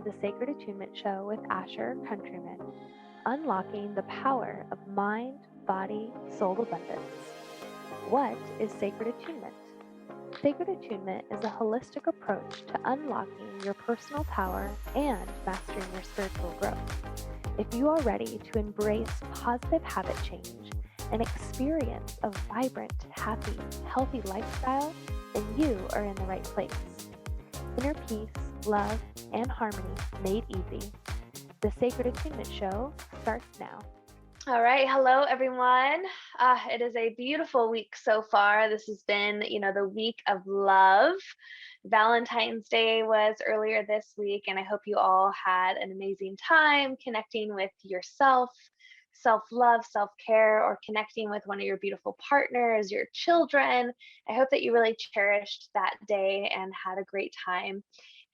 the Sacred Attunement Show with Asher Countryman, unlocking the power of mind, body, soul abundance. What is sacred attunement? Sacred attunement is a holistic approach to unlocking your personal power and mastering your spiritual growth. If you are ready to embrace positive habit change and experience a vibrant, happy, healthy lifestyle, then you are in the right place. Inner peace, love, and harmony made easy. The Sacred Attunement Show starts now. All right. Hello, everyone. It is a beautiful week so far. This has been, the week of love. Valentine's Day was earlier this week, and I hope you all had an amazing time connecting with yourself, self-love, self-care, or connecting with one of your beautiful partners, your children. I hope that you really cherished that day and had a great time,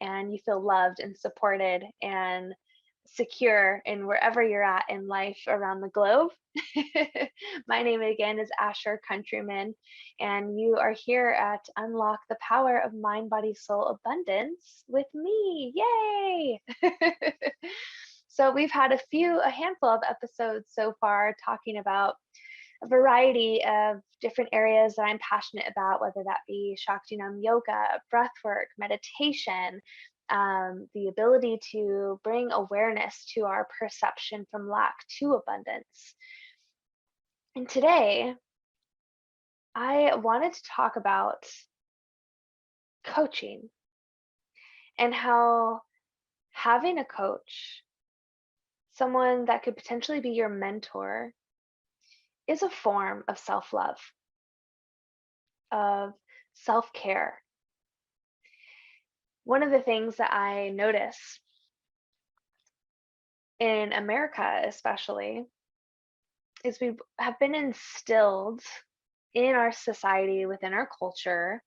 and you feel loved and supported and secure in wherever you're at in life around the globe. My name again is Asher Countryman, and you are here at Unlock the Power of Mind, Body, Soul Abundance with me. Yay! So we've had a handful of episodes so far talking about a variety of different areas that I'm passionate about, whether that be Shaktinam yoga, breathwork, meditation, the ability to bring awareness to our perception from lack to abundance. And today, I wanted to talk about coaching and how having a coach, someone that could potentially be your mentor, is a form of self-love, of self-care. One of the things that I notice in America especially is we have been instilled in our society, within our culture,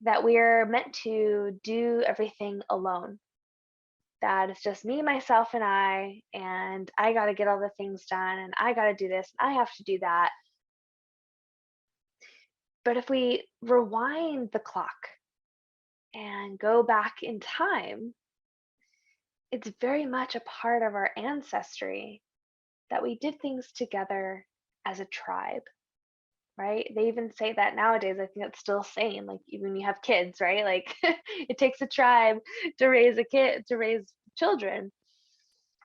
that we're meant to do everything alone. That it's just me, myself, and I got to get all the things done, and I got to do this, and I have to do that. But if we rewind the clock and go back in time, it's very much a part of our ancestry that we did things together as a tribe, right? They even say that nowadays. I think that's still saying, like, even when you have kids, right? Like it takes a tribe to raise children.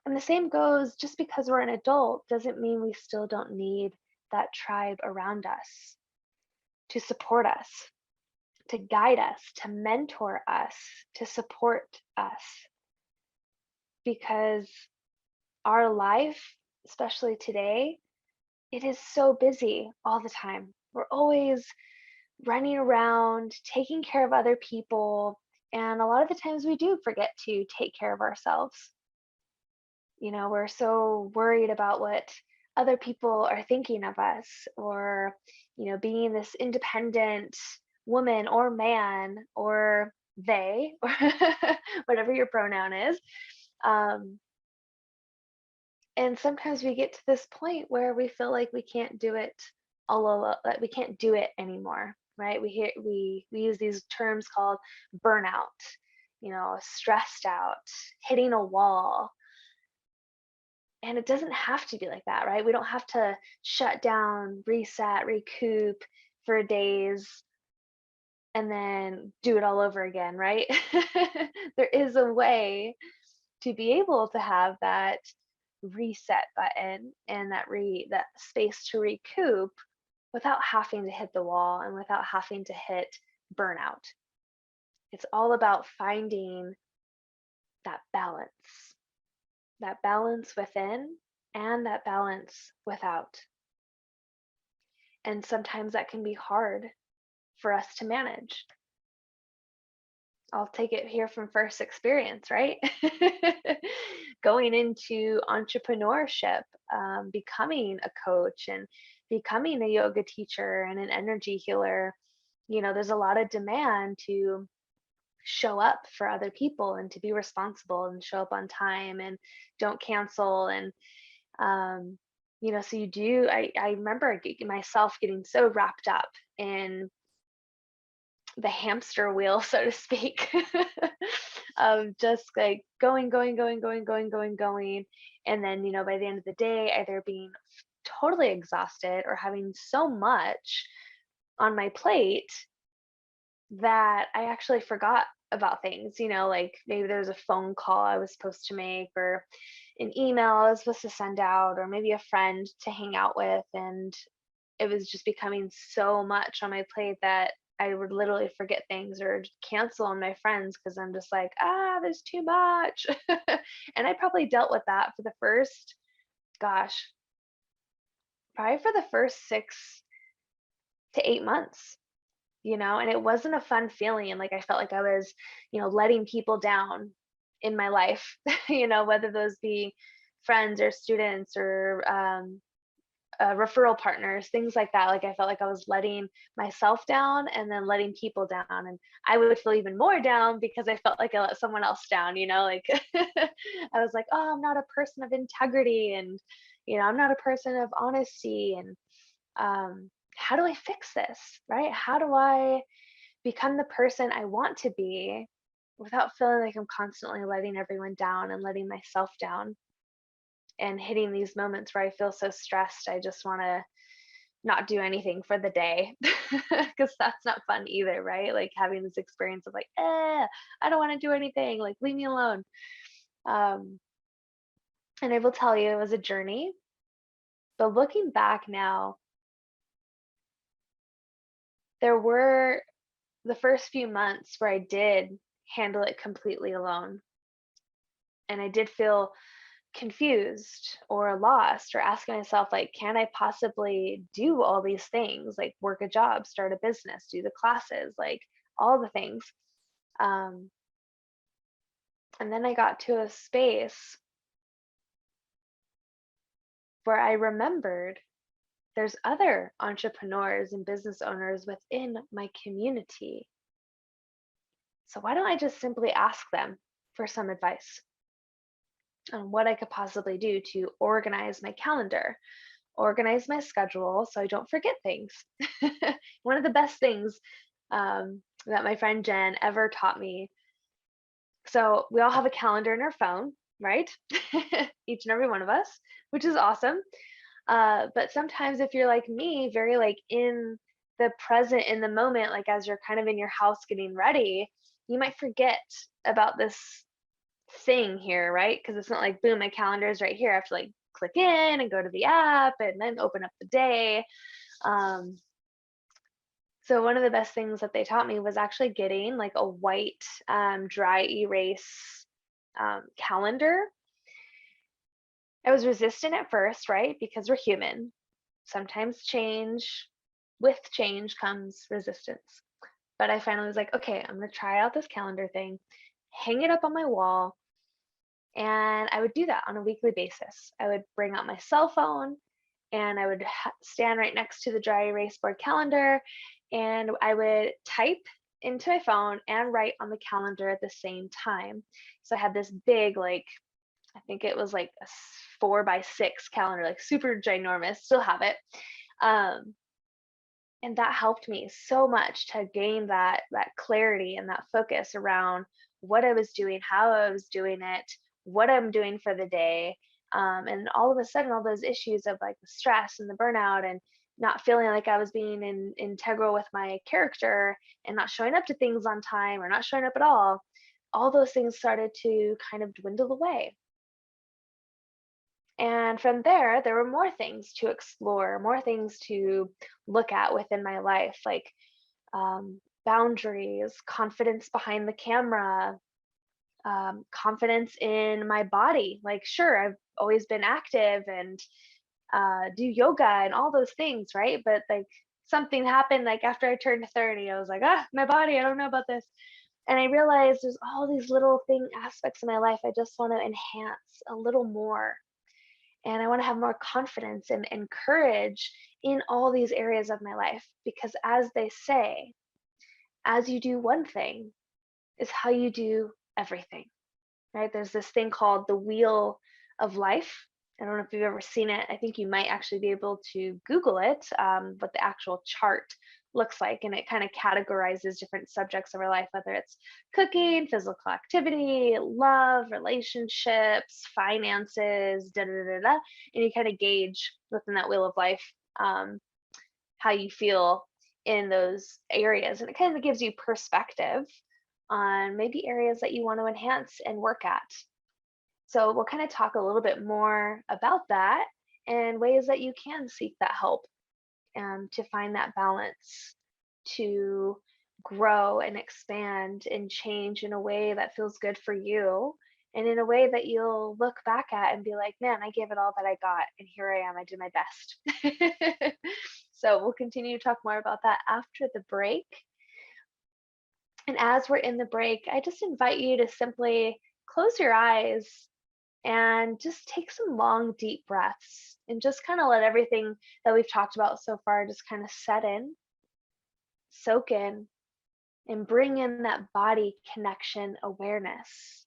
And the same goes, just because we're an adult doesn't mean we still don't need that tribe around us to support us, to guide us, to mentor us, to support us. Because our life, especially today, it is so busy all the time. We're always running around, taking care of other people. And a lot of the times we do forget to take care of ourselves. We're so worried about what other people are thinking of us, or, being this independent woman or man, or they, or whatever your pronoun is. And sometimes we get to this point where we feel like we can't do it all alone, that we can't do it anymore, right? We use these terms called burnout, stressed out, hitting a wall. And it doesn't have to be like that, right? We don't have to shut down, reset, recoup for days and then do it all over again, right? There is a way to be able to have that reset button and that space to recoup without having to hit the wall and without having to hit burnout. It's all about finding that balance within and that balance without. And sometimes that can be hard for us to manage. I'll take it here from first experience, right? Going into entrepreneurship, becoming a coach and becoming a yoga teacher and an energy healer, there's a lot of demand to show up for other people and to be responsible and show up on time and don't cancel. And, so you do, I remember myself getting so wrapped up in the hamster wheel, so to speak, of just like going, going, going, going, going, going, going. And then, by the end of the day, either being totally exhausted or having so much on my plate that I actually forgot about things, like maybe there was a phone call I was supposed to make, or an email I was supposed to send out, or maybe a friend to hang out with. And it was just becoming so much on my plate that I would literally forget things or cancel on my friends because I'm just like, there's too much. And I probably dealt with that for the first, gosh, probably for the first 6 to 8 months. And it wasn't a fun feeling. And like I felt like I was, letting people down in my life, whether those be friends or students or referral partners, things like that. Like I felt like I was letting myself down and then letting people down. And I would feel even more down because I felt like I let someone else down, like I was like, oh, I'm not a person of integrity, and, I'm not a person of honesty. And how do I fix this? Right? How do I become the person I want to be without feeling like I'm constantly letting everyone down and letting myself down and hitting these moments where I feel so stressed I just want to not do anything for the day, because that's not fun either, right? Like having this experience of like, I don't want to do anything, like leave me alone. um and I will tell you, it was a journey, but looking back now, there were the first few months where I did handle it completely alone. And I did feel confused or lost or asking myself, like, can I possibly do all these things, like work a job, start a business, do the classes, like all the things. Um, and then I got to a space where I remembered there's other entrepreneurs and business owners within my community. So why don't I just simply ask them for some advice on what I could possibly do to organize my calendar, organize my schedule so I don't forget things. One of the best things that my friend Jen ever taught me. So we all have a calendar in our phone, right? Each and every one of us, which is awesome. But sometimes if you're like me, very like in the present, in the moment, like as you're kind of in your house getting ready, you might forget about this thing here, right? Because it's not like, boom, my calendar is right here. I have to like click in and go to the app and then open up the day. Um, so one of the best things that they taught me was actually getting like a white dry erase calendar. I was resistant at first, right? Because we're human. Sometimes with change comes resistance. But I finally was like, okay, I'm going to try out this calendar thing, hang it up on my wall. And I would do that on a weekly basis. I would bring out my cell phone and I would stand right next to the dry erase board calendar, and I would type into my phone and write on the calendar at the same time. So I had this big, like, I think it was like a 4x6 calendar, like super ginormous, still have it. Um, and that helped me so much to gain that clarity and that focus around what I was doing, how I was doing it, what I'm doing for the day. And all of a sudden, all those issues of like the stress and the burnout and not feeling like I was being integral with my character and not showing up to things on time or not showing up at all those things started to kind of dwindle away. And from there were more things to explore, more things to look at within my life, like boundaries, confidence behind the camera, confidence in my body. Like, sure, I've always been active and do yoga and all those things, right? But like something happened, like after I turned 30, I was like, my body, I don't know about this. And I realized there's all these little aspects of my life I just want to enhance a little more. And I want to have more confidence and courage in all these areas of my life. Because as they say, as you do one thing is how you do everything, right? There's this thing called the wheel of life. I don't know if you've ever seen it. I think you might actually be able to Google it, but the actual chart looks like. And it kind of categorizes different subjects of our life, whether it's cooking, physical activity, love, relationships, finances, da da da da. And you kind of gauge within that wheel of life how you feel in those areas. And it kind of gives you perspective on maybe areas that you want to enhance and work at. So we'll kind of talk a little bit more about that and ways that you can seek that help to find that balance, to grow and expand and change in a way that feels good for you, and in a way that you'll look back at and be like, man, I gave it all that I got, and here I am, I did my best. So we'll continue to talk more about that after the break. And as we're in the break, I just invite you to simply close your eyes and just take some long, deep breaths and just kind of let everything that we've talked about so far just kind of set in, soak in, and bring in that body connection awareness.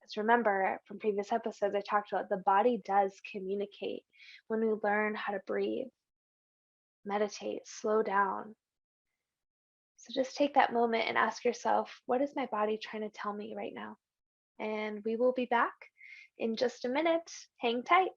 Because remember, from previous episodes, I talked about the body does communicate when we learn how to breathe, meditate, slow down. So just take that moment and ask yourself, what is my body trying to tell me right now? And we will be back in just a minute. Hang tight.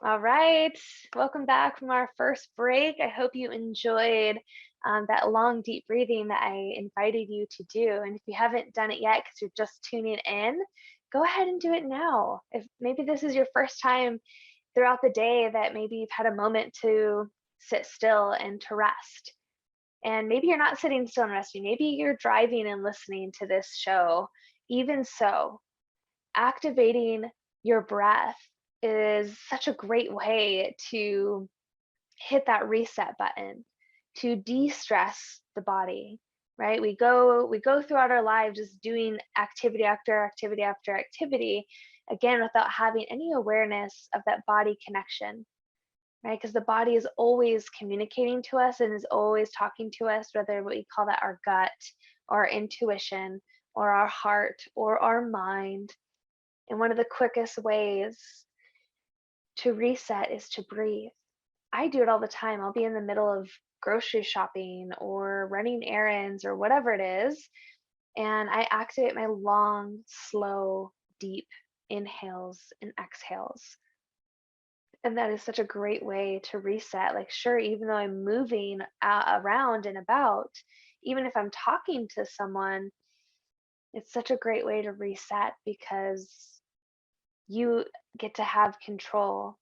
All right, welcome back from our first break. I hope you enjoyed that long, deep breathing that I invited you to do. And if you haven't done it yet because you're just tuning in, go ahead and do it now. If maybe this is your first time throughout the day that maybe you've had a moment to sit still and to rest. And maybe you're not sitting still and resting. Maybe you're driving and listening to this show. Even so, activating your breath is such a great way to hit that reset button, to de-stress the body, right? We go throughout our lives just doing activity after activity after activity, again, without having any awareness of that body connection, right? Because the body is always communicating to us and is always talking to us, whether we call that our gut or our intuition or our heart or our mind. And one of the quickest ways to reset is to breathe. I do it all the time. I'll be in the middle of grocery shopping or running errands or whatever it is, and I activate my long, slow, deep inhales and exhales. And that is such a great way to reset. Like, sure, even though I'm moving around and about, even if I'm talking to someone, it's such a great way to reset because you get to have control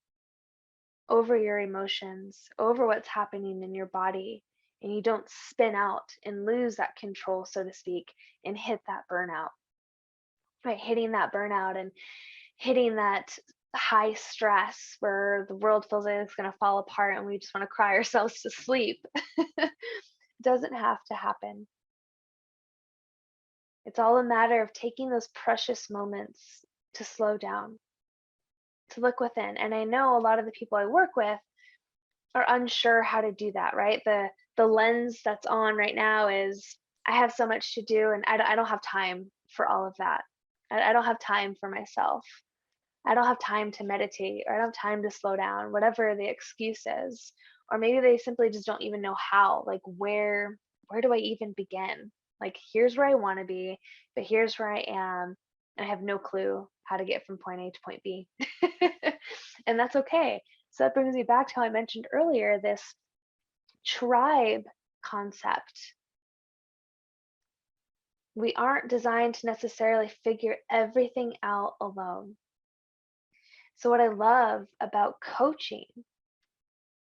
over your emotions, over what's happening in your body, and you don't spin out and lose that control, so to speak, and hit that burnout. Right, hitting that burnout and hitting that high stress where the world feels like it's going to fall apart and we just want to cry ourselves to sleep. Doesn't have to happen. It's all a matter of taking those precious moments to slow down, to look within. And I know a lot of the people I work with are unsure how to do that, right? The lens that's on right now is I have so much to do and I don't have time for all of that. I don't have time for myself. I don't have time to meditate, or I don't have time to slow down, whatever the excuse is. Or maybe they simply just don't even know how. Like, where do I even begin? Like, here's where I want to be, but here's where I am, and I have no clue how to get from point A to point B. And that's okay. So that brings me back to how I mentioned earlier, this tribe concept. We aren't designed to necessarily figure everything out alone. So what I love about coaching,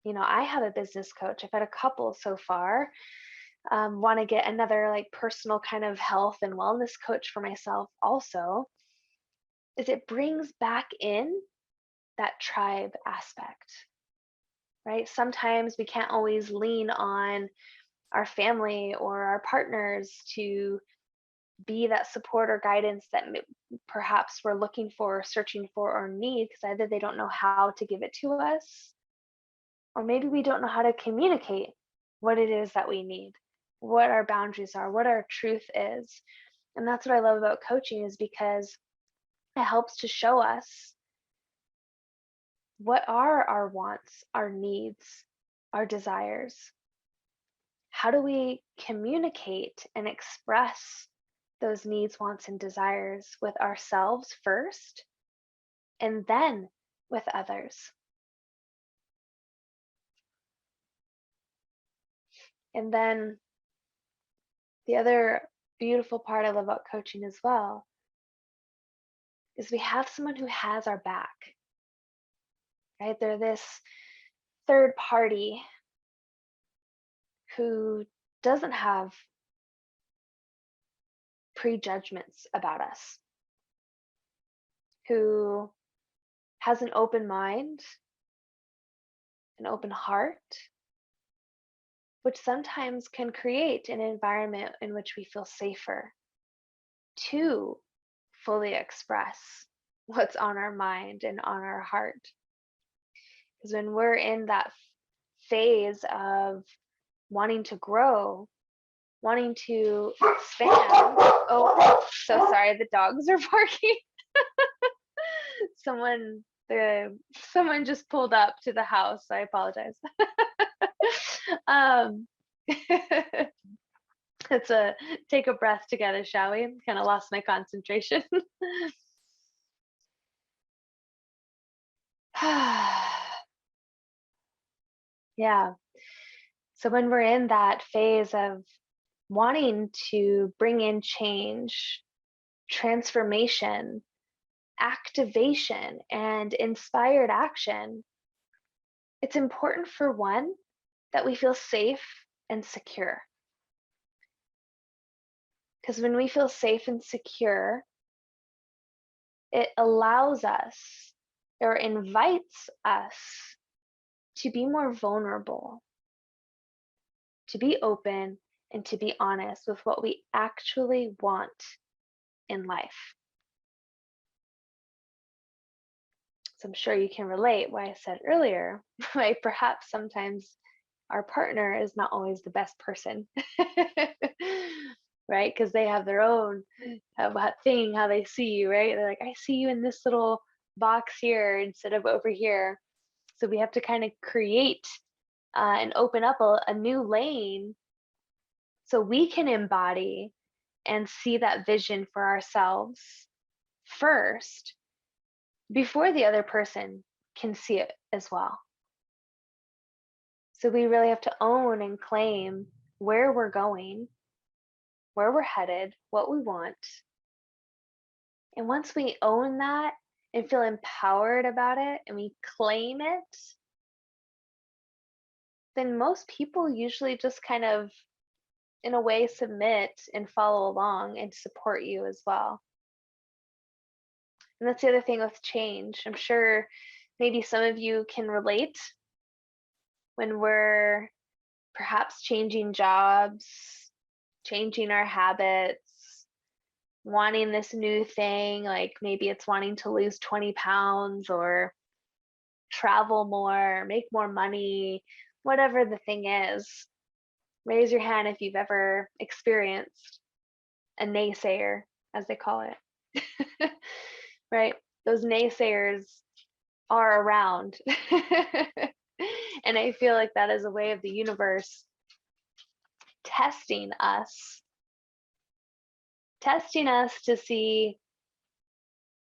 I have a business coach. I've had a couple so far. Want to get another like personal kind of health and wellness coach for myself also, is it brings back in that tribe aspect, right? Sometimes we can't always lean on our family or our partners to be that support or guidance that perhaps we're looking for, searching for, or need, because either they don't know how to give it to us, or maybe we don't know how to communicate what it is that we need, what our boundaries are, what our truth is. And that's what I love about coaching, is because It helps to show us what are our wants, our needs, our desires. How do we communicate and express those needs, wants, and desires with ourselves first, and then with others? And then the other beautiful part I love about coaching as well is we have someone who has our back, right? They're this third party who doesn't have prejudgments about us, who has an open mind, an open heart, which sometimes can create an environment in which we feel safer to fully express what's on our mind and on our heart. Because when we're in that phase of wanting to grow, wanting to expand, oh, so sorry, the dogs are barking. Someone just pulled up to the house, so I apologize. Let's take a breath together, shall we? Kind of lost my concentration. Yeah. So when we're in that phase of wanting to bring in change, transformation, activation, and inspired action, it's important for one that we feel safe and secure. Because when we feel safe and secure, it allows us or invites us to be more vulnerable, to be open, and to be honest with what we actually want in life. So I'm sure you can relate why I said earlier, why perhaps sometimes our partner is not always the best person, right? Because they have their own thing, how they see you, right? They're like, I see you in this little box here instead of over here. So we have to kind of create and open up a new lane so we can embody and see that vision for ourselves first before the other person can see it as well. So we really have to own and claim where we're going, where we're headed, what we want. And once we own that and feel empowered about it and we claim it, then most people usually just kind of, in a way, submit and follow along and support you as well. And that's the other thing with change. I'm sure maybe some of you can relate when we're perhaps changing jobs, changing our habits, wanting this new thing, like maybe it's wanting to lose 20 pounds or travel more, make more money, whatever the thing is. Raise your hand if you've ever experienced a naysayer, as they call it. Right? Those naysayers are around. And I feel like that is a way of the universe testing us to see,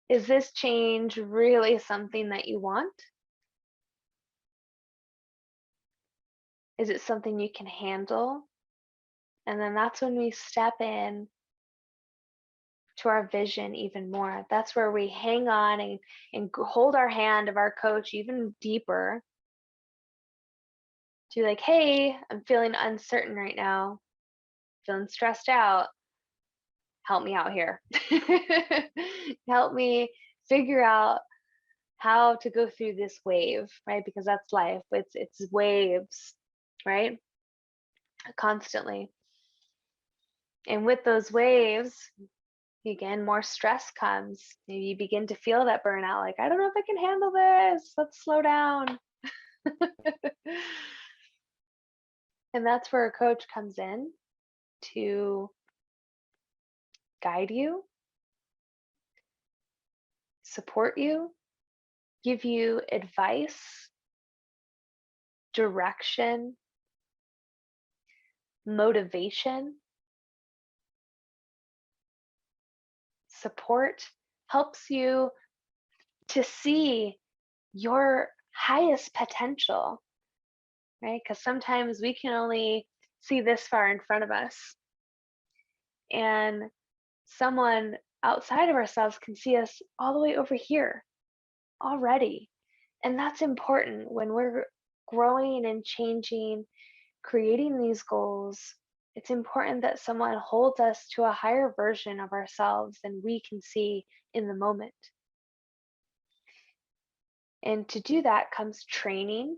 is this change really something that you want? Is it something you can handle? And then that's when we step in to our vision even more. That's where we hang on and hold our hand of our coach even deeper to like, hey, I'm feeling uncertain right now, feeling stressed out. Help me out here. Help me figure out how to go through this wave, right? Because that's life. It's waves, right? Constantly. And with those waves, again, more stress comes. Maybe you begin to feel that burnout, like, I don't know if I can handle this. Let's slow down. And that's where a coach comes in to guide you, support you, give you advice, direction, motivation, support, helps you to see your highest potential, right? Because sometimes we can only see this far in front of us, and someone outside of ourselves can see us all the way over here already. And that's important when we're growing and changing, creating these goals. It's important that someone holds us to a higher version of ourselves than we can see in the moment. And to do that comes training,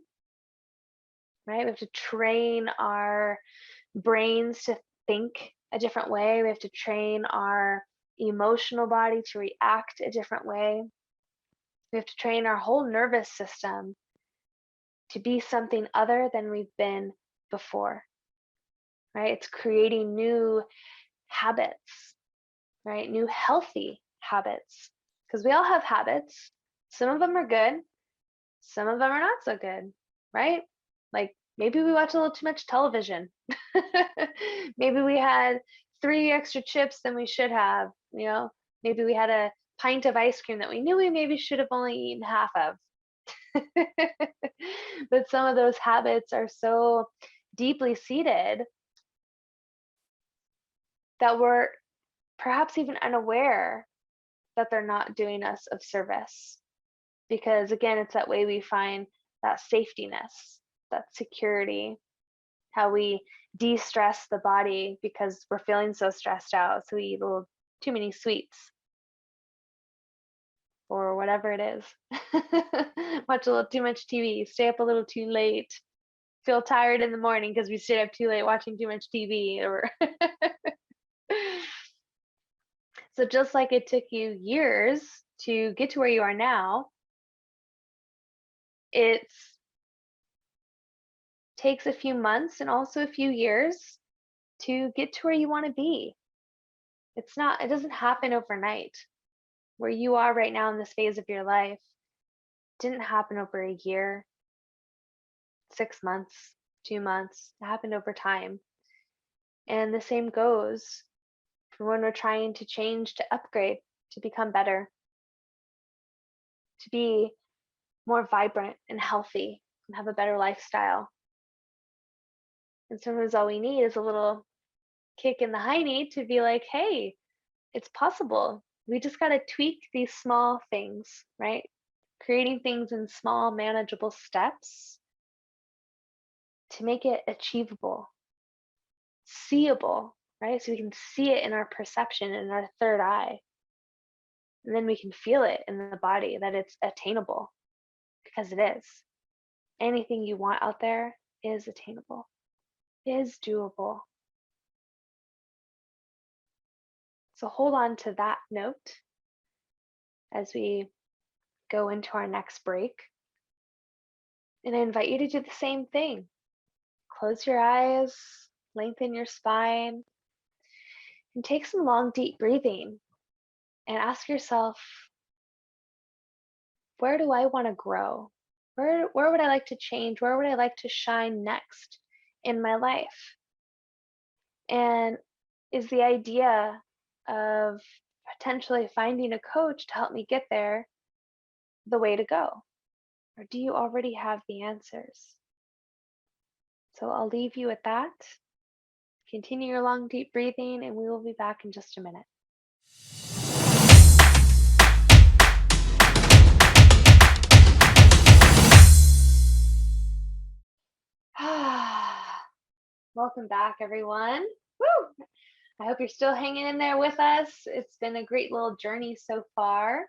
right? We have to train our brains to think a different way. We have to train our emotional body to react a different way. We have to train our whole nervous system to be something other than we've been before, right? It's creating new habits, right? New healthy habits. Because we all have habits. Some of them are good, some of them are not so good, right? Like maybe we watch a little too much television. Maybe we had 3 extra chips than we should have, you know? Maybe we had a pint of ice cream that we knew we maybe should have only eaten half of. But some of those habits are so deeply seated that we're perhaps even unaware that they're not doing us of service. Because again, it's that way we find that safetyness, that security, how we de-stress the body because we're feeling so stressed out. So we eat a little too many sweets or whatever it is. Watch a little too much TV, stay up a little too late, feel tired in the morning because we stayed up too late watching too much TV. Or so just like it took you years to get to where you are now, it takes a few months and also a few years to get to where you want to be. It doesn't happen overnight. Where you are right now in this phase of your life didn't happen over a year, 6 months, 2 months. It happened over time. And the same goes for when we're trying to change, to upgrade, to become better, to be more vibrant and healthy and have a better lifestyle. And sometimes all we need is a little kick in the hiney to be like, hey, it's possible. We just got to tweak these small things, right? Creating things in small, manageable steps to make it achievable, seeable, right? So we can see it in our perception, in our third eye. And then we can feel it in the body that it's attainable, because it is. Anything you want out there is attainable, is doable. So hold on to that note as we go into our next break. And I invite you to do the same thing. Close your eyes, lengthen your spine, and take some long, deep breathing and ask yourself, where do I want to grow? Where would I like to change? Where would I like to shine next in my life? And is the idea of potentially finding a coach to help me get there the way to go? Or do you already have the answers? So I'll leave you with that. Continue your long, deep breathing, and we will be back in just a minute. Welcome back, everyone. Woo! I hope you're still hanging in there with us. It's been a great little journey so far.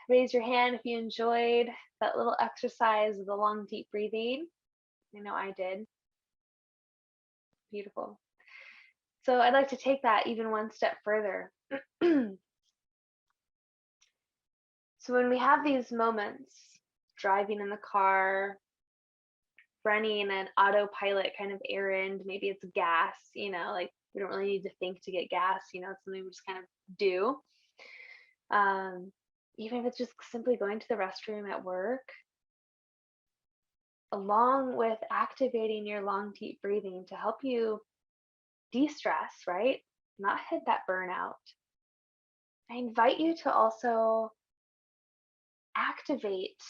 Raise your hand if you enjoyed that little exercise of the long, deep breathing. I know I did. Beautiful. So I'd like to take that even one step further. So when we have these moments, driving in the car, running an autopilot kind of errand, maybe it's gas, like we don't really need to think to get gas, it's something we just kind of do. Even if it's just simply going to the restroom at work, along with activating your long, deep breathing to help you de-stress, right? Not hit that burnout. I invite you to also activate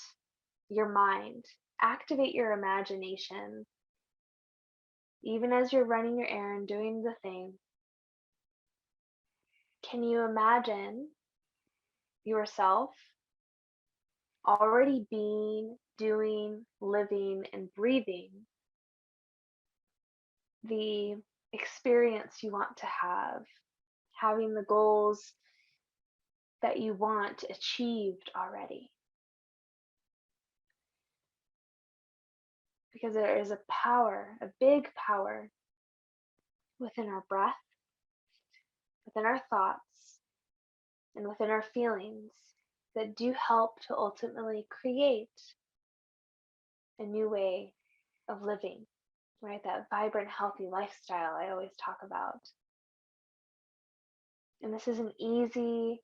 your mind, activate your imagination, even as you're running your errand, doing the thing. Can you imagine yourself already being, doing, living, and breathing the experience you want to have, having the goals that you want achieved already? Because there is a power, a big power within our breath, within our thoughts, and within our feelings that do help to ultimately create a new way of living, right? That vibrant, healthy lifestyle I always talk about. And this is an easy,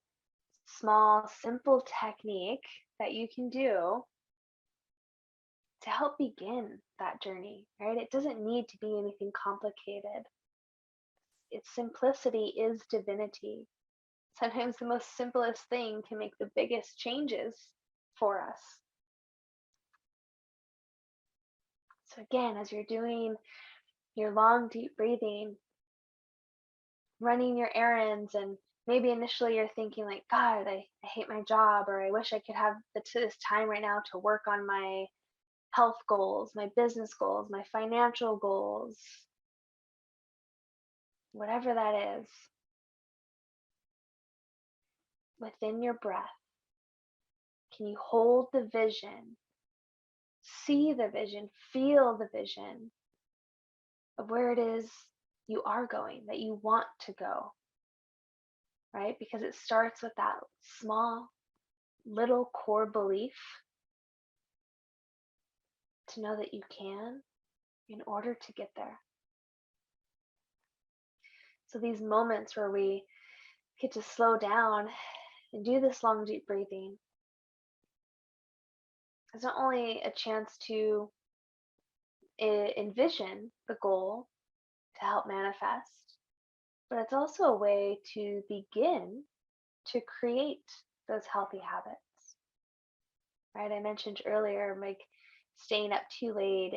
small, simple technique that you can do to help begin that journey, right? It doesn't need to be anything complicated. Its simplicity is divinity. Sometimes the most simplest thing can make the biggest changes for us. So again, as you're doing your long, deep breathing, running your errands, and maybe initially you're thinking like, God, I hate my job, or I wish I could have this time right now to work on my health goals, my business goals, my financial goals, whatever that is. Within your breath, can you hold the vision, see the vision, feel the vision of where it is you are going, that you want to go, right? Because it starts with that small, little core belief to know that you can in order to get there. So these moments where we get to slow down and do this long, deep breathing is not only a chance to envision the goal to help manifest, but it's also a way to begin to create those healthy habits, right? I mentioned earlier, like staying up too late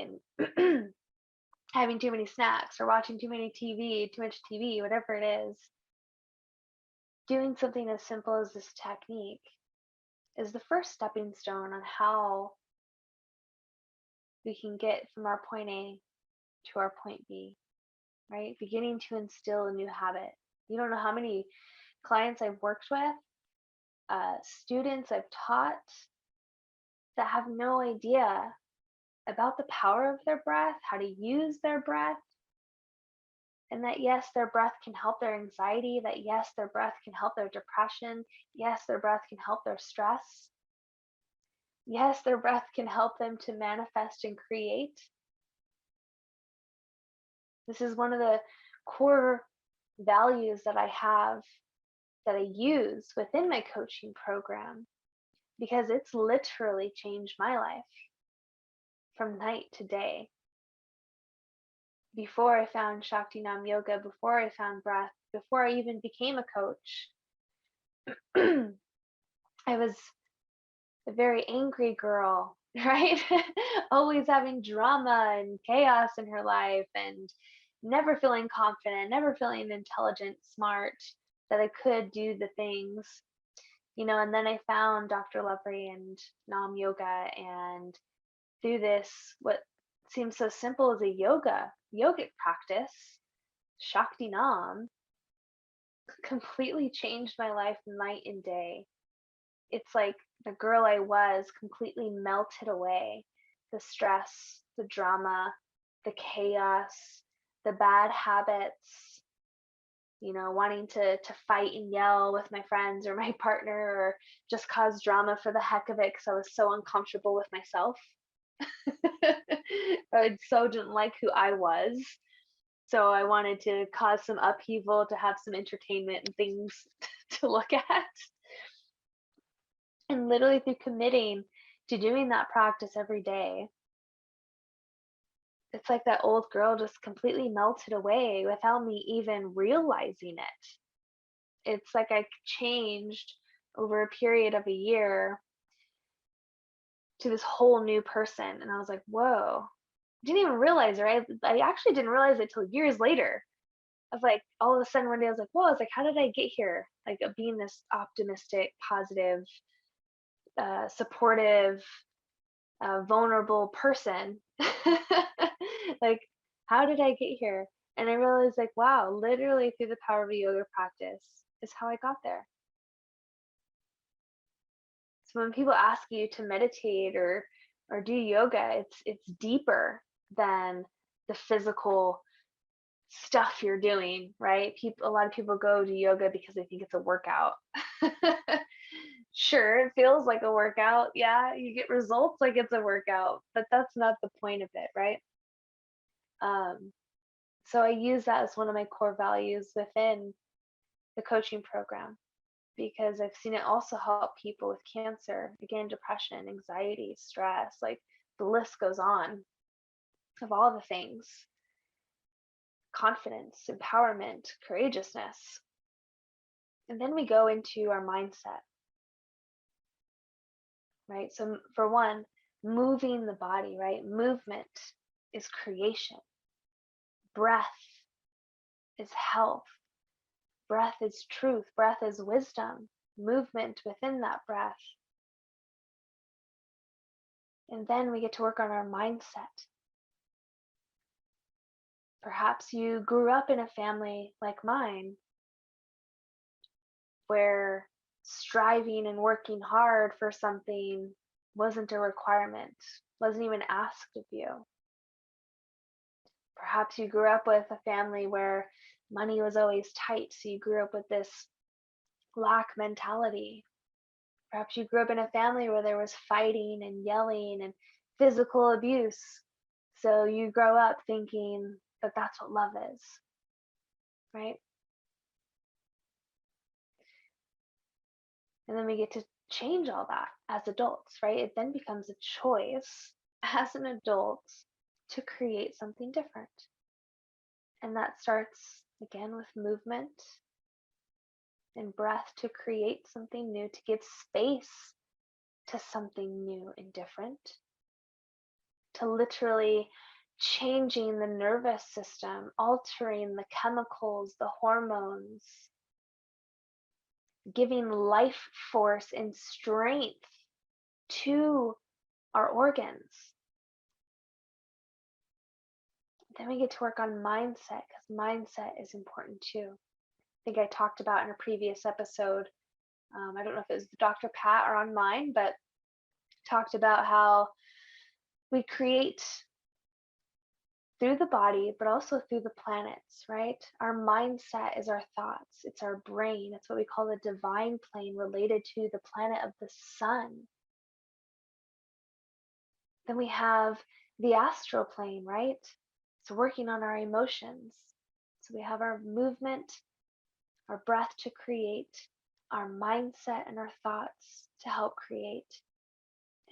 and having too many snacks or watching too much TV, whatever it is. Doing something as simple as this technique is the first stepping stone on how we can get from our point A to our point B, right? Beginning to instill a new habit. You don't know how many clients I've worked with, students I've taught that have no idea about the power of their breath, how to use their breath, and that yes, their breath can help their anxiety, that yes, their breath can help their depression, yes, their breath can help their stress, yes, their breath can help them to manifest and create. This is one of the core values that I have, that I use within my coaching program, because it's literally changed my life from night to day. Before I found Shakti Nam Yoga, before I found breath, before I even became a coach, I was a very angry girl, right? Always having drama and chaos in her life and never feeling confident, never feeling intelligent, smart, that I could do the things, and then I found Dr. Lovely and Nam Yoga, and through this, what seems so simple as a yogic practice, Shakti Nam, completely changed my life night and day. It's like the girl I was completely melted away. The stress, the drama, the chaos, the bad habits, wanting to fight and yell with my friends or my partner, or just cause drama for the heck of it because I was so uncomfortable with myself. I so didn't like who I was. So I wanted to cause some upheaval, to have some entertainment and things to look at. And literally through committing to doing that practice every day, it's like that old girl just completely melted away without me even realizing it. It's like I changed over a period of a year to this whole new person. And I was like, whoa, didn't even realize it, right? I actually didn't realize it till years later. I was like, all of a sudden one day I was like, whoa, I was like, how did I get here? Like being this optimistic, positive, supportive, vulnerable person. Like, how did I get here? And I realized, like, wow, literally through the power of a yoga practice is how I got there. So when people ask you to meditate or do yoga, it's deeper than the physical stuff you're doing, right? A lot of people go to yoga because they think it's a workout. Sure, it feels like a workout. Yeah, you get results like it's a workout, but that's not the point of it, right? Um, so I use that as one of my core values within the coaching program because I've seen it also help people with cancer, again, depression, anxiety, stress, like the list goes on of all the things, confidence, empowerment, courageousness. And then we go into our mindset, right? So, for one, moving the body, right? Movement is creation, breath is health, breath is truth, breath is wisdom, movement within that breath. And then we get to work on our mindset. Perhaps you grew up in a family like mine where striving and working hard for something wasn't a requirement, wasn't even asked of you. Perhaps you grew up with a family where money was always tight, so you grew up with this lack mentality. Perhaps you grew up in a family where there was fighting and yelling and physical abuse, so you grow up thinking that that's what love is, right? And then we get to change all that as adults, right? It then becomes a choice as an adult to create something different. And that starts again with movement and breath to create something new, to give space to something new and different, to literally changing the nervous system, altering the chemicals, the hormones, giving life force and strength to our organs. Then we get to work on mindset because mindset is important too. I think I talked about in a previous episode, I don't know if it was Dr. Pat or on mine, but talked about how we create through the body, but also through the planets, right? Our mindset is our thoughts, it's our brain. It's what we call the divine plane related to the planet of the sun. Then we have the astral plane, right? So working on our emotions. So we have our movement, our breath to create, our mindset and our thoughts to help create,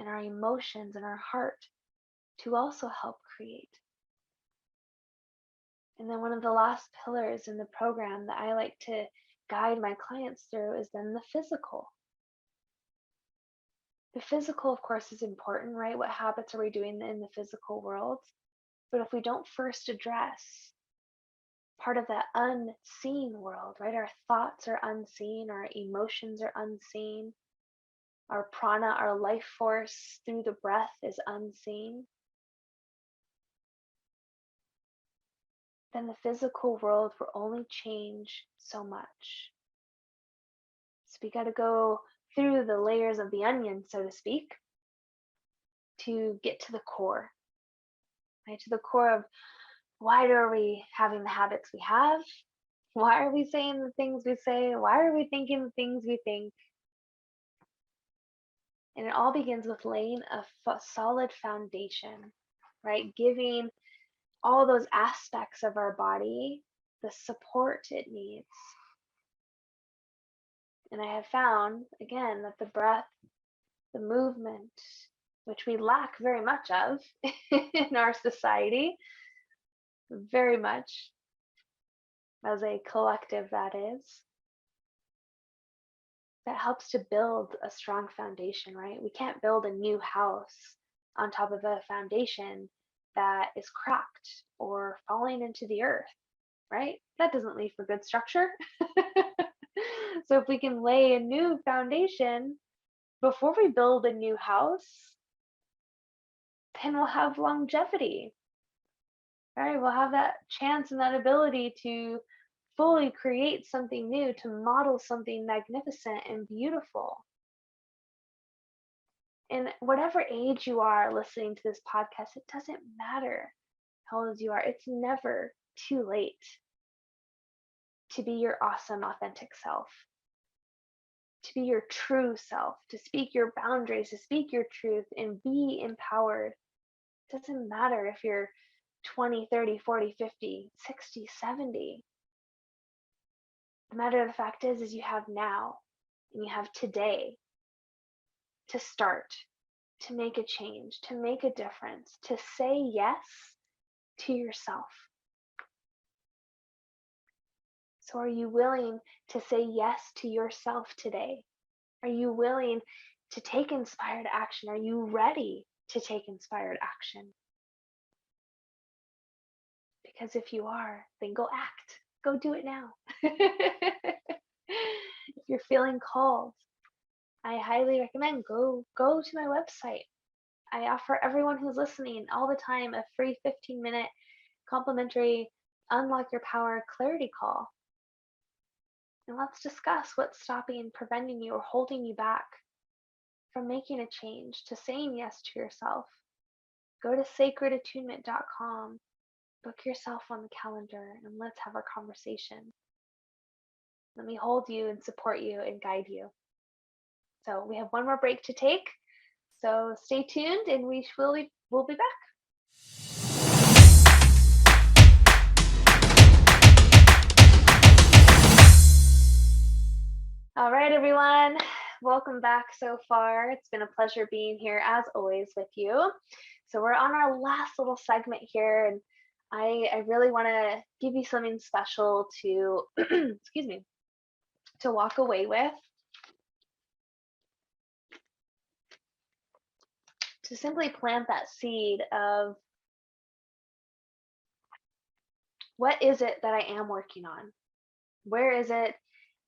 and our emotions and our heart to also help create. And then one of the last pillars in the program that I like to guide my clients through is then the physical. The physical, of course, is important, right? What habits are we doing in the physical world? But if we don't first address part of that unseen world, right? Our thoughts are unseen, our emotions are unseen, our prana, our life force through the breath is unseen. Then the physical world will only change so much. So we got to go through the layers of the onion, so to speak, to get to the core, right? To the core of why are we having the habits we have? Why are we saying the things we say? Why are we thinking the things we think? And it all begins with laying a solid foundation, right? Giving all those aspects of our body the support it needs. And I have found, again, that the breath the movement, which we lack very much of in our society, very much as a collective, that is, that helps to build a strong foundation, right? We can't build a new house on top of a foundation that is cracked or falling into the earth, right? That doesn't leave for good structure. So if we can lay a new foundation before we build a new house, then we'll have longevity, right? We'll have that chance and that ability to fully create something new, to model something magnificent and beautiful. And whatever age you are listening to this podcast, it doesn't matter how old you are. It's never too late to be your awesome, authentic self, to be your true self, to speak your boundaries, to speak your truth, and be empowered. It doesn't matter if you're 20, 30, 40, 50, 60, 70. The matter of the fact is you have now and you have today to start, to make a change, to make a difference, to say yes to yourself. So are you willing to say yes to yourself today? Are you willing to take inspired action? Are you ready to take inspired action? Because if you are, then go act. Go do it now. If you're feeling called, I highly recommend go to my website. I offer everyone who's listening all the time a free 15-minute complimentary Unlock Your Power clarity call. And let's discuss what's stopping, preventing you, or holding you back from making a change, to saying yes to yourself. Go to sacredattunement.com, book yourself on the calendar, and let's have our conversation. Let me hold you and support you and guide you. So we have one more break to take. So stay tuned and we'll be back. All right, everyone. Welcome back so far. It's been a pleasure being here as always with you. So we're on our last little segment here, and I really want to give you something special to excuse me, to walk away with, to simply plant that seed of what is it that I am working on? Where is it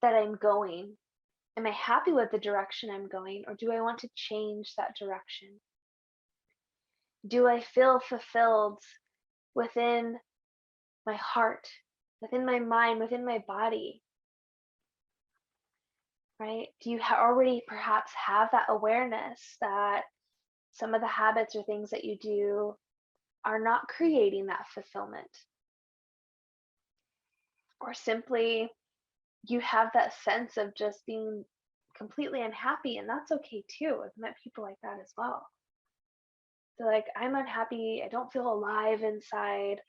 that I'm going? Am I happy with the direction I'm going, or do I want to change that direction? Do I feel fulfilled within my heart, within my mind, within my body? Right? Do you already perhaps have that awareness that some of the habits or things that you do are not creating that fulfillment? Or simply you have that sense of just being completely unhappy, and that's okay too. I've met people like that as well. They're like, I'm unhappy, I don't feel alive inside.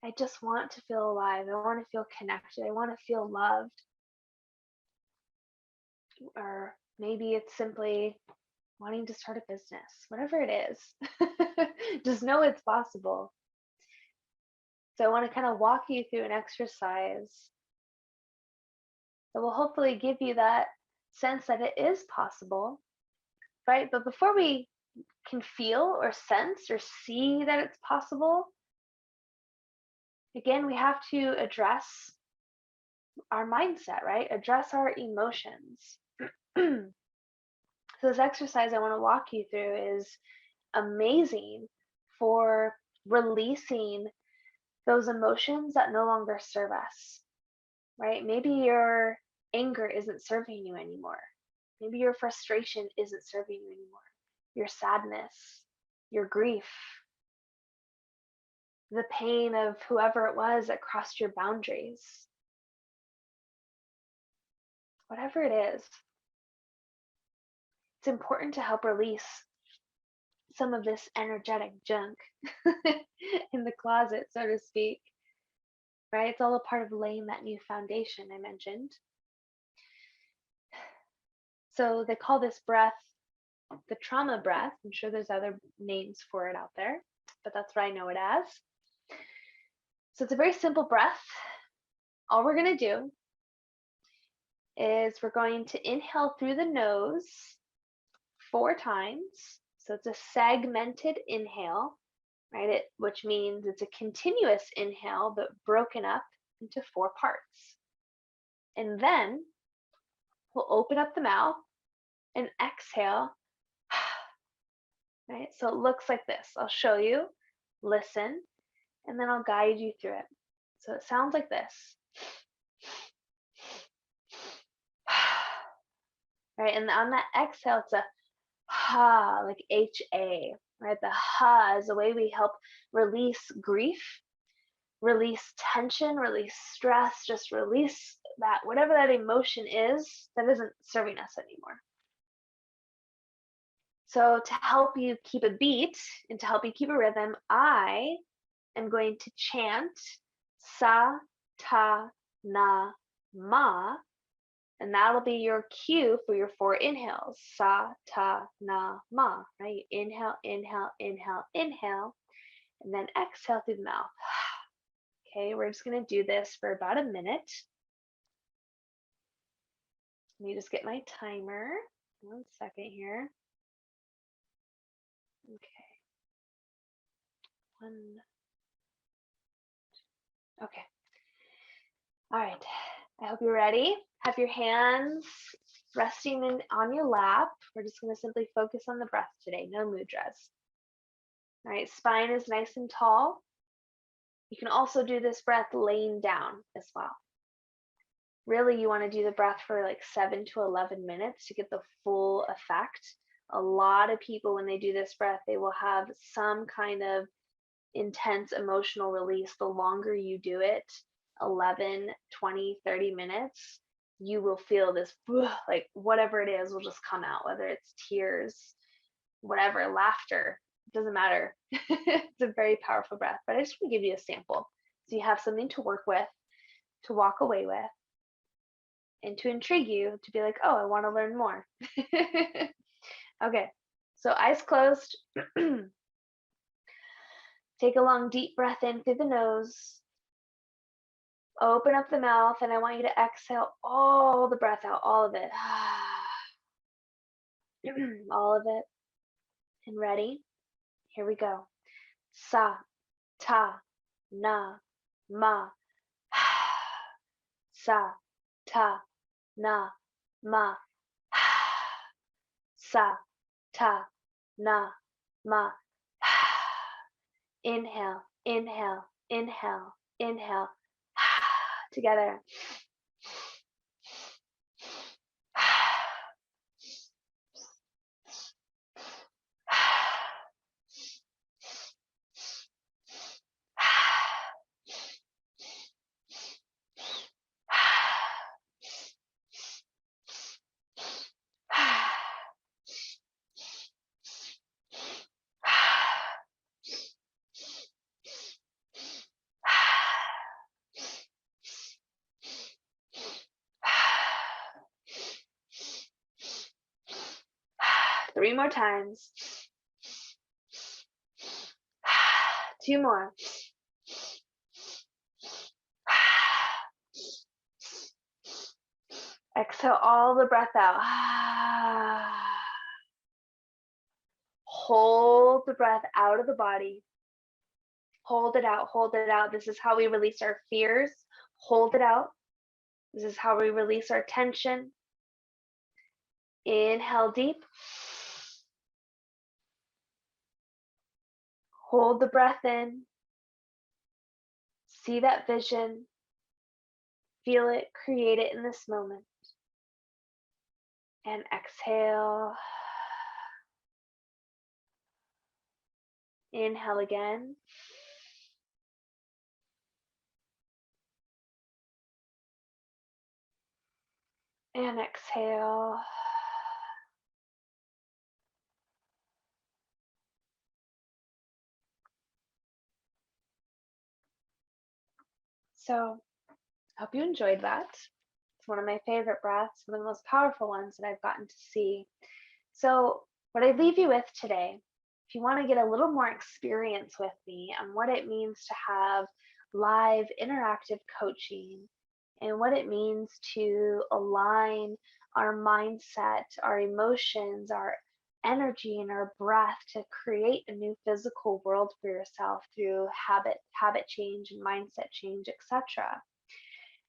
I just want to feel alive. I want to feel connected. I want to feel loved. Or maybe it's simply wanting to start a business, whatever it is. Just know it's possible. So I want to kind of walk you through an exercise that will hopefully give you that sense that it is possible, right? But before we can feel or sense or see that it's possible, again, we have to address our mindset, right? Address our emotions. So this exercise I want to walk you through is amazing for releasing those emotions that no longer serve us, right? Maybe your anger isn't serving you anymore. Maybe your frustration isn't serving you anymore. Your sadness, your grief, the pain of whoever it was that crossed your boundaries. Whatever it is, it's important to help release some of this energetic junk in the closet, so to speak, right? It's all a part of laying that new foundation I mentioned. So they call this breath the trauma breath. I'm sure there's other names for it out there, but that's what I know it as. So it's a very simple breath. All we're going to do is we're going to inhale through the nose 4 times. So it's a segmented inhale, right? Which means it's a continuous inhale, but broken up into 4 parts. And then we'll open up the mouth and exhale. Right? So it looks like this. I'll show you, listen, and then I'll guide you through it. So it sounds like this. Right? And on that exhale, it's a ha, like H-A, right? The ha is the way we help release grief, release tension, release stress, just release that, whatever that emotion is that isn't serving us anymore. So to help you keep a beat and to help you keep a rhythm, I am going to chant sa, ta, na, ma, and that'll be your cue for your 4 inhales. Sa, ta, na, ma, right? Inhale, inhale, inhale, inhale, and then exhale through the mouth. Okay, we're just going to do this for about a minute. Let me just get my timer. 1 second here. Okay. 1. Okay. All right. I hope you're ready. Have your hands resting on your lap. We're just going to simply focus on the breath today. No mudras. All right. Spine is nice and tall. You can also do this breath laying down as well. Really, you want to do the breath for like 7 to 11 minutes to get the full effect. A lot of people, when they do this breath, they will have some kind of intense emotional release. The longer you do it, 11, 20, 30 minutes, you will feel this, like whatever it is will just come out, whether it's tears, whatever, laughter, it doesn't matter. It's a very powerful breath, but I just want to give you a sample so you have something to work with, to walk away with, and to intrigue you to be like, oh, I want to learn more. Okay, so eyes closed. Take a long deep breath in through the nose. Open up the mouth, and I want you to exhale all the breath out, all of it. All of it. And ready? Here we go. Sa, ta, na, ma. Sa, ta, na, ma. Sa, ta, na, ma. Inhale, inhale, inhale, inhale. Together. Three more times. 2 more. Exhale all the breath out. Hold the breath out of the body. Hold it out, hold it out. This is how we release our fears. Hold it out. This is how we release our tension. Inhale deep. Hold the breath in. See that vision. Feel it, create it in this moment. And exhale. Inhale again. And exhale. So, I hope you enjoyed that. It's one of my favorite breaths, one of the most powerful ones that I've gotten to see. So, what I leave you with today, if you want to get a little more experience with me on what it means to have live interactive coaching and what it means to align our mindset, our emotions, our energy, and our breath to create a new physical world for yourself through habit change and mindset change, etc.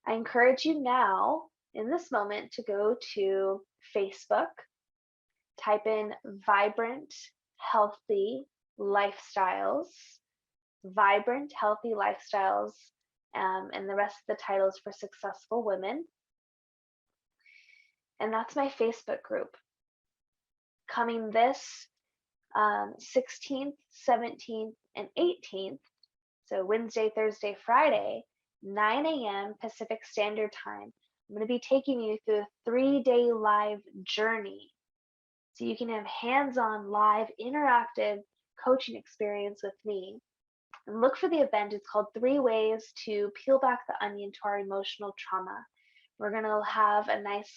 I encourage you now in this moment to go to Facebook, type in Vibrant Healthy Lifestyles, Vibrant Healthy Lifestyles, and the rest of the titles for successful women. And that's my Facebook group. Coming this 16th, 17th, and 18th, so Wednesday, Thursday, Friday, 9 a.m. Pacific Standard Time, I'm going to be taking you through a 3-day live journey so you can have hands-on, live, interactive coaching experience with me. And look for the event. It's called 3 Ways to Peel Back the Onion to Our Emotional Trauma. We're going to have a nice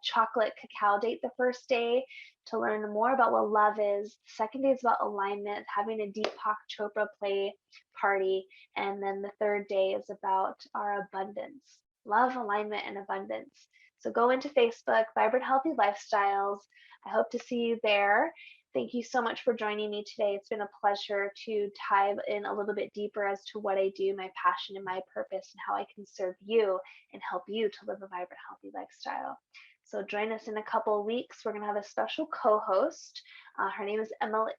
chocolate cacao date the first day to learn more about what love is. The second day is about alignment, having a Deepak Chopra play party. And then the third day is about our abundance, love, alignment, and abundance. So go into Facebook, Vibrant Healthy Lifestyles. I hope to see you there. Thank you so much for joining me today. It's been a pleasure to dive in a little bit deeper as to what I do, my passion and my purpose, and how I can serve you and help you to live a vibrant, healthy lifestyle. So join us in a couple of weeks. We're going to have a special co-host. Her name is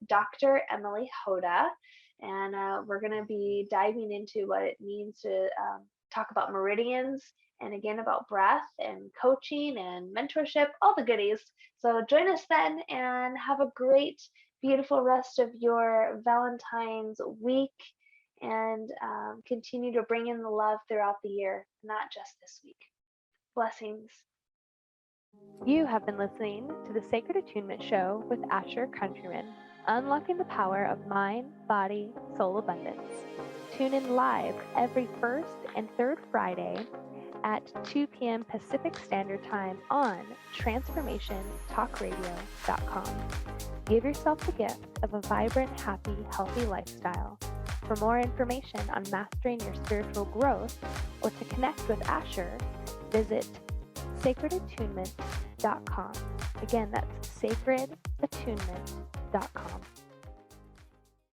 Dr. Emily Hoda, and we're going to be diving into what it means to talk about meridians, and again about breath and coaching and mentorship, all the goodies. So join us then and have a great, beautiful rest of your Valentine's week, and continue to bring in the love throughout the year, not just this week. Blessings. You have been listening to the Sacred Attunement Show with Asher Countryman, unlocking the power of mind, body, soul abundance. Tune in live every first and third Friday at 2 p.m. Pacific Standard Time on transformationtalkradio.com. Give yourself the gift of a vibrant, happy, healthy lifestyle. For more information on mastering your spiritual growth or to connect with Asher, visit sacredattunement.com. Again, that's sacredattunement.com.